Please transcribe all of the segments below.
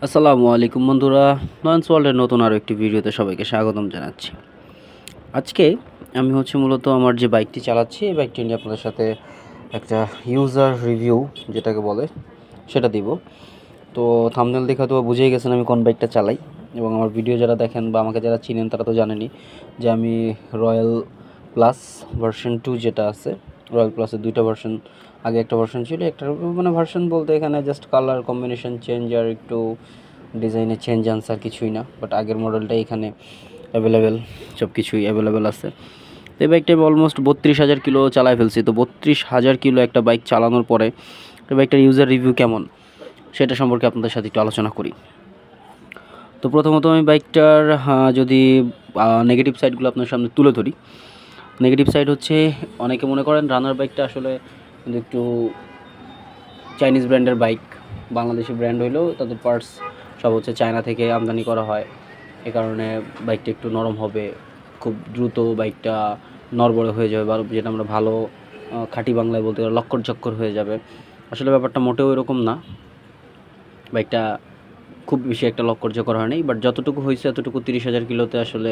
আসসালামু আলাইকুম বন্ধুরা, নয়নস ওয়ার্ল্ডের নতুন আরও একটি ভিডিওতে সবাইকে স্বাগতম জানাচ্ছি। আজকে আমি মূলত আমার যে বাইকটি চালাচ্ছি, এই বাইকটি নিয়ে আপনাদের সাথে একটা ইউজার রিভিউ যেটাকে বলে সেটা দিব। তো থাম্বনেল দেখে তো বুঝেই গেছেন আমি কোন বাইকটা চালাই, এবং আমার ভিডিও যারা দেখেন বা আমাকে যারা চিনেন তারা তো জানেনই যে আমি রয়্যাল প্লাস ভার্সন 2 যেটা আছে, রয়্যাল প্লাসের দুইটা ভার্সন, আগে একটা ভার্সন ছিল, একটা ভার্সন বলতে এখানে জাস্ট কালার কম্বিনেশন চেঞ্জ আর একটু ডিজাইনে চেঞ্জ আনসার কিছুই না, বাট আগের মডেলটাই এখানে অ্যাভেলেবেল, সব কিছুই অ্যাভেলেবেল আছে। তো এই বাইকটা আমি অলমোস্ট 32,000 কিলো চালায় ফেলছি। তো 32,000 কিলো একটা বাইক চালানোর পরে এই বাইকটার ইউজার রিভিউ কেমন সেটা সম্পর্কে আপনাদের সাথে একটু আলোচনা করি। তো প্রথমত আমি বাইকটার যদি নেগেটিভ সাইডগুলো আপনার সামনে তুলে ধরি। নেগেটিভ সাইড হচ্ছে, অনেকে মনে করেন রানার বাইকটা আসলে কিন্তু একটু চাইনিজ ব্র্যান্ডের বাইক, বাংলাদেশি ব্র্যান্ড হইলেও তাদের পার্টস সব হচ্ছে চায়না থেকে আমদানি করা হয়। এ কারণে বাইকটা একটু নরম হবে, খুব দ্রুত বাইকটা নড়বড়ে হয়ে যাবে, বা যেটা আমরা ভালো খাঁটি বাংলায় বলতে গেলে লক্কর চক্কর হয়ে যাবে। আসলে ব্যাপারটা মোটেও এরকম না, বাইকটা খুব বেশি একটা লক্কর চক্কর হয় নাই, বাট যতটুকু হয়েছে এতটুকু 30,000 কিলোতে আসলে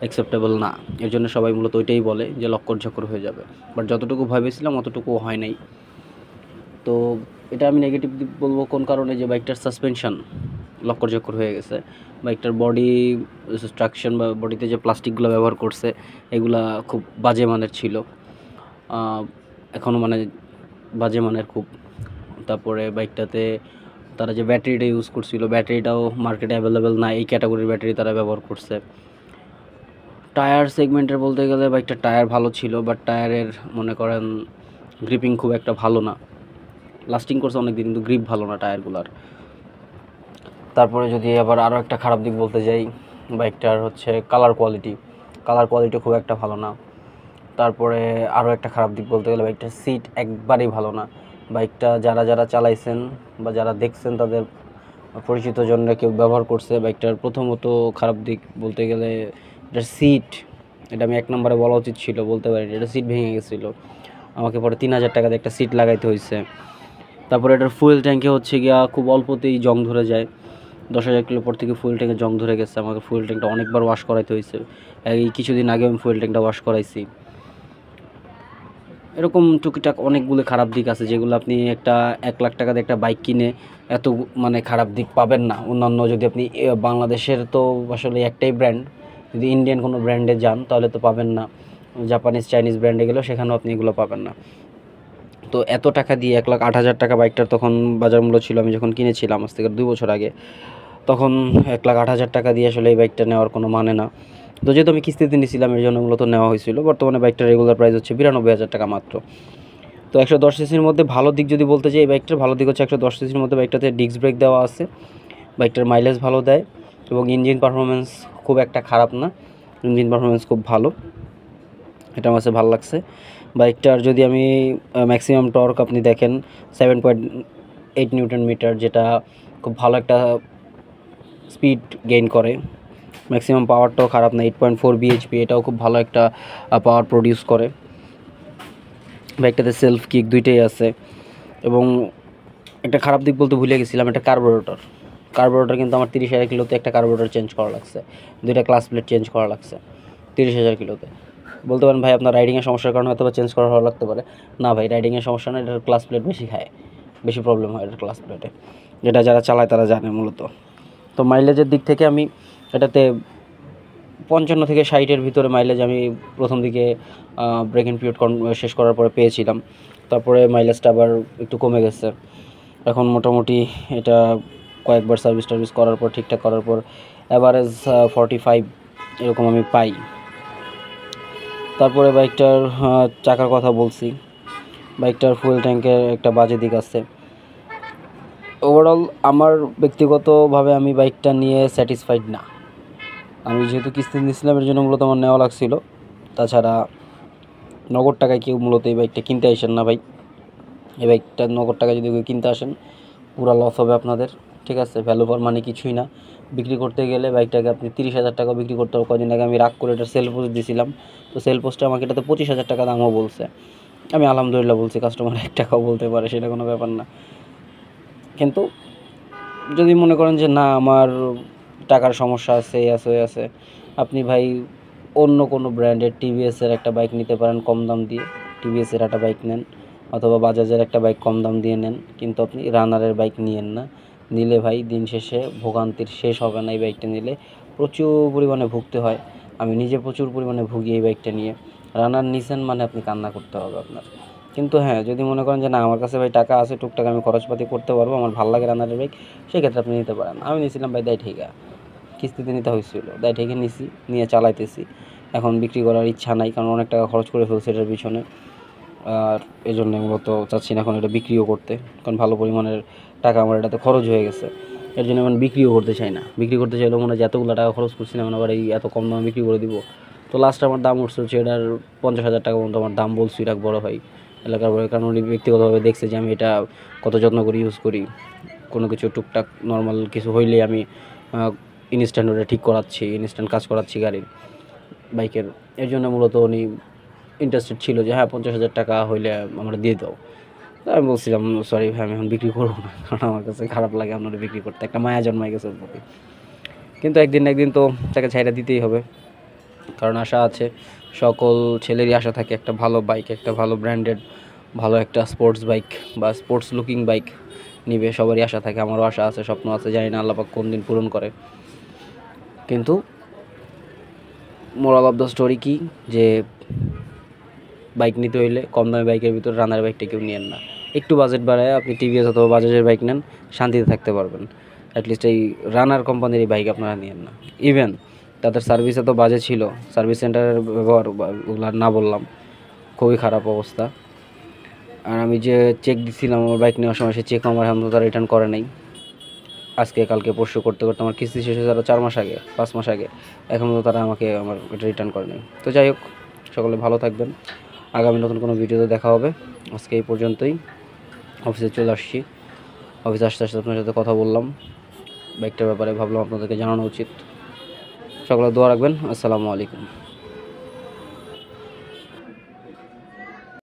অ্যাকসেপ্টেবল না। এর জন্য সবাই মূলত ওইটাই বলে যে লক্কর চক্কর হয়ে যাবে, বাট যতটুকু ভেবেছিলাম অতটুকু হয় নাই। তো এটা আমি নেগেটিভ দিক বলবো কোন কারণে, যে বাইকটার সাসপেনশন লক্কর চক্কর হয়ে গেছে। বাইকটার বডি স্ট্রাকচার বা বডিতে যে প্লাস্টিকগুলো ব্যবহার করছে এগুলা খুব বাজে মানের ছিল, এখনও বাজে মানের খুব। তারপরে বাইকটাতে তারা যে ব্যাটারিটা ইউজ করছিল, ব্যাটারিটাও মার্কেটে অ্যাভেলেবেল না, এই ক্যাটাগরির ব্যাটারি তারা ব্যবহার করছে। টায়ার সেগমেন্টের বলতে গেলে বাইকটার টায়ার ভালো ছিল, বাট টায়ারের মনে করেন গ্রিপিং খুব একটা ভালো না, লাস্টিং করছে অনেক দিন কিন্তু গ্রিপ ভালো না টায়ারগুলার। তারপরে যদি আবার আরও একটা খারাপ দিক বলতে যাই, বাইকটার হচ্ছে কালার কোয়ালিটি খুব একটা ভালো না। তারপরে আরও একটা খারাপ দিক বলতে গেলে বাইকটার সিট একবারেই ভালো না। বাইকটা যারা চালাইছেন বা যারা দেখছেন তাদের পরিচিত জনরা কেউ ব্যবহার করছে, বাইকটার প্রথমত খারাপ দিক বলতে গেলে এটার সিট, এটা আমি 1 নম্বরে বলা উচিত ছিল, বলতে পারি এটা সিট ভেঙে গেছিলো, আমাকে পরে 3,000 টাকা দিয়ে একটা সিট লাগাইতে হয়েছে। তারপরে এটার ফুয়েল ট্যাঙ্কে হচ্ছে গিয়া খুব অল্পতেই জং ধরে যায়। 10,000 কিলো পর থেকে ফুয়েল ট্যাঙ্কে জং ধরে গেছে, আমাকে ফুয়েল ট্যাঙ্কটা অনেকবার ওয়াশ করাইতে হয়েছে। এই কিছুদিন আগে আমি ফুয়েল ট্যাঙ্কটা ওয়াশ করাইছি। এরকম টুকিটাক অনেকগুলো খারাপ দিক আছে যেগুলো আপনি একটা 1 লাখ টাকা দিয়ে একটা বাইক কিনে এত খারাপ দিক পাবেন না। অন্যান্য যদি আপনি বাংলাদেশের তো আসলে একটাই ব্র্যান্ড, যদি ইন্ডিয়ান কোনো ব্র্যান্ডে যান তাহলে তো পাবেন না, জাপানিজ চাইনিজ ব্র্যান্ডে গেলেও সেখানেও আপনি এগুলো পাবেন না। তো এত টাকা দিয়ে 1,08,000 টাকা বাইকটার তখন বাজার মূল্য ছিল, আমি যখন কিনেছিলাম আজ থেকে 2 বছর আগে, তখন 1,08,000 টাকা দিয়ে আসলে এই বাইকটা নেওয়ার কোনো মানে না। তো যেহেতু আমি কিস্তিতে নিয়েছিলাম এর জন্য মূলত নেওয়া হয়েছিল। বর্তমানে বাইকটার রেগুলার প্রাইস হচ্ছে 92,000 টাকা মাত্র। তো 110 সিসির মধ্যে ভালো দিক যদি বলতে চাই, এই বাইকটার ভালো দিক হচ্ছে 110 সিসির মধ্যে বাইকটাতে ডিস্ক ব্রেক দেওয়া আছে, বাইকটার মাইলেজ ভালো দেয়, এবং ইঞ্জিন পারফরমেন্স খুব একটা খারাপ না, ইঞ্জিন পারফরমেন্স খুব ভালো, এটা আমার কাছে ভালো লাগছে। বাইকটার যদি আমি ম্যাক্সিমাম টর্ক আপনি দেখেন 7.8 নিউটন মিটার, যেটা খুব ভালো একটা স্পিড গেইন করে। ম্যাক্সিমাম পাওয়ারটাও খারাপ না, 8.4 বিএইচপি, এটাও খুব ভালো একটা পাওয়ার প্রডিউস করে। বাইকটাতে সেলফ কিক দুইটাই আছে। এবং একটা খারাপ দিক বলতে ভুলে গেছিলাম, একটা কার্বোরেটর কিন্তু আমার 30,000 কিলোতে একটা কার্বোরেটর চেঞ্জ করা লাগছে, 2টা ক্লাস প্লেট চেঞ্জ করা লাগছে 30,000 কিলোতে। বলতে পারেন ভাই আপনার রাইডিংয়ের সমস্যার কারণে হয়তো চেঞ্জ করা ভালো লাগতে পারে। না ভাই, রাইডিংয়ের সমস্যা না, এটার ক্লাস প্লেট বেশি খায়, বেশি প্রবলেম হয় এটার ক্লাস প্লেটে, যেটা যারা চালায় তারা জানে মূলত। তো মাইলেজের দিক থেকে আমি এটাতে 55 থেকে 60-এর ভিতরে মাইলেজ আমি প্রথম দিকে ব্রেক ইন পিরিয়ড শেষ করার পরে পেয়েছিলাম। তারপরে মাইলেজটা আবার একটু কমে গেছে। এখন মোটামুটি এটা কয়েকবার সার্ভিস করার পর, ঠিকঠাক করার পর অ্যাভারেজ 45 এরকম আমি পাই। তারপরে বাইকটার চাকার কথা বলছি, বাইকটার ফুয়েল ট্যাঙ্কের একটা বাজে দিক আছে। ওভারঅল আমার ব্যক্তিগতভাবে আমি বাইকটা নিয়ে স্যাটিসফাইড না। আমি যেহেতু কিস্তি নিয়েছিলাম এর জন্য মূলত আমার নেওয়া লাগছিল, তাছাড়া নগদ টাকায় কেউ মূলত এই বাইকটা কিনতে আসেন না ভাই। এই বাইকটা নগদ টাকায় যদি কেউ কিনতে আসেন পুরো লস হবে আপনাদের, ঠিক আছে? ভ্যালু ফর মানি কিছুই না। বিক্রি করতে গেলে বাইকটাকে আপনি 30,000 টাকা বিক্রি করতে হবে। কদিন আগে আমি রাগ করে এটা সেল পোস্ট দিয়েছিলাম, তো সেল পোস্টে আমাকে এটাতে 25,000 টাকা দামও বলছে। আমি আলহামদুলিল্লাহ বলছি, কাস্টমার 1 টাকাও বলতে পারে, সেটা কোনো ব্যাপার না। কিন্তু যদি মনে করেন যে না আমার টাকার সমস্যা আছে, এই আছে ওই আছে, আপনি ভাই অন্য কোনো ব্র্যান্ডের টিভিএসের একটা বাইক নিতে পারেন কম দাম দিয়ে। টিভিএসের একটা বাইক নেন, অথবা বাজাজের একটা বাইক কম দাম দিয়ে নেন, কিন্তু আপনি রানারের বাইক নিয়েন না। নিলে ভাই দিন শেষে ভোগান্তির শেষ হবে না। এই বাইকটা নিলে প্রচুর পরিমাণে ভুগতে হয়। আমি নিজে প্রচুর পরিমাণে ভুগি এই বাইকটা নিয়ে। রানার নিছেন মানে আপনি কান্না করতে হবে আপনার। কিন্তু হ্যাঁ, যদি মনে করেন যে না আমার কাছে ভাই টাকা আছে, টুকটাক আমি খরচপাতি করতে পারবো, আমার ভালো লাগে রানারের বাইক, সেক্ষেত্রে আপনি নিতে পারেন। আমি নিয়েছিলাম ভাই দায় ঠেকা, কিস্তিতে নিতে হয়েছিল, দায় ঠেকে নিছি, নিয়ে চালাইতেছি। এখন বিক্রি করার ইচ্ছা নাই, কারণ অনেক টাকা খরচ করে ফেলছি এটার পিছনে। আর এই জন্য মূলত চাচ্ছি না এখন এটা বিক্রিও করতে, কারণ ভালো পরিমাণের টাকা আমার এটাতে খরচ হয়ে গেছে। এর জন্য এখন বিক্রিও করতে চাই না। বিক্রি করতে চাইলেও মনে হয় যে এতগুলো টাকা খরচ করছিলাম আবার এই এত কম দামে বিক্রি করে দিব। তো লাস্ট আমার দাম উঠছে হচ্ছে এটার 50,000 টাকা মতো আমার দাম বলছি রাখ বড় ভাই এলাকার বড়, কারণ উনি ব্যক্তিগতভাবে দেখছে যে আমি এটা কত যত্ন করে ইউজ করি। কোনো কিছু টুকটাক নর্মাল কিছু হইলে আমি ইনস্ট্যান্ট ওটা ঠিক করাচ্ছি, ইনস্ট্যান্ট কাজ করাচ্ছি গাড়ির, বাইকের। এর জন্য মূলত উনি ইন্টারেস্টেড ছিল যে হ্যাঁ 50,000 টাকা হইলে আমরা দিয়ে দাও। তো আমি বলছিলাম সরি ভাই, আমি এখন বিক্রি করবো না, কারণ আমার কাছে খারাপ লাগে আপনারা বিক্রি করতে, একটা মায়া জন্মায় গেছে ওর প্রতি। কিন্তু একদিন না একদিন তো তাকে ছাইড়া দিতেই হবে, কারণ আশা আছে, সকল ছেলেরই আশা থাকে একটা ভালো বাইক, একটা ভালো ব্র্যান্ডেড, ভালো একটা স্পোর্টস বাইক বা স্পোর্টস লুকিং বাইক নিবে, সবারই আশা থাকে। আমারও আশা আছে, স্বপ্ন আছে, জানি না আল্লাহ পাক কোন দিন পূরণ করে। কিন্তু মোরাল অফ দ্য স্টোরি কি, যে বাইক নিতে হইলে কম দামি বাইকের ভিতরে রানার বাইকটা কেউ নিয়েন না। একটু বাজেট বাড়ায় আপনি টিভিএস অথবা বাজাজের বাইক নেন, শান্তিতে থাকতে পারবেন। অ্যাটলিস্ট এই রানার কোম্পানির এই বাইক আপনারা নিয়েন না। ইভেন তাদের সার্ভিস এত বাজে ছিল, সার্ভিস সেন্টারের ব্যবহার ওগুলো না বললাম, খুবই খারাপ অবস্থা। আর আমি যে চেক দিছিলাম আমার বাইক নেওয়ার সময়, সে চেক আমার এখন তো তারা রিটার্ন করে নাই। আজকে কালকে পরশু করতে করতে আমার কিস্তি শেষ হয়েছে আরও 4 মাস আগে, 5 মাস আগে, এখনও তো তারা আমাকে আমার এটা রিটার্ন করে নাই। তো যাই হোক, সকলে ভালো থাকবেন। আগামী নতুন কোনো ভিডিওতে দেখা হবে। আজকে এই পর্যন্তই। অফিসে চলে আসছি, অফিসে আসতে আসতে আপনার সাথে কথা বললাম, বাইকটার ব্যাপারে ভাবলাম আপনাদেরকে জানানো উচিত। সকলে দোয়া রাখবেন। আসসালামু আলাইকুম।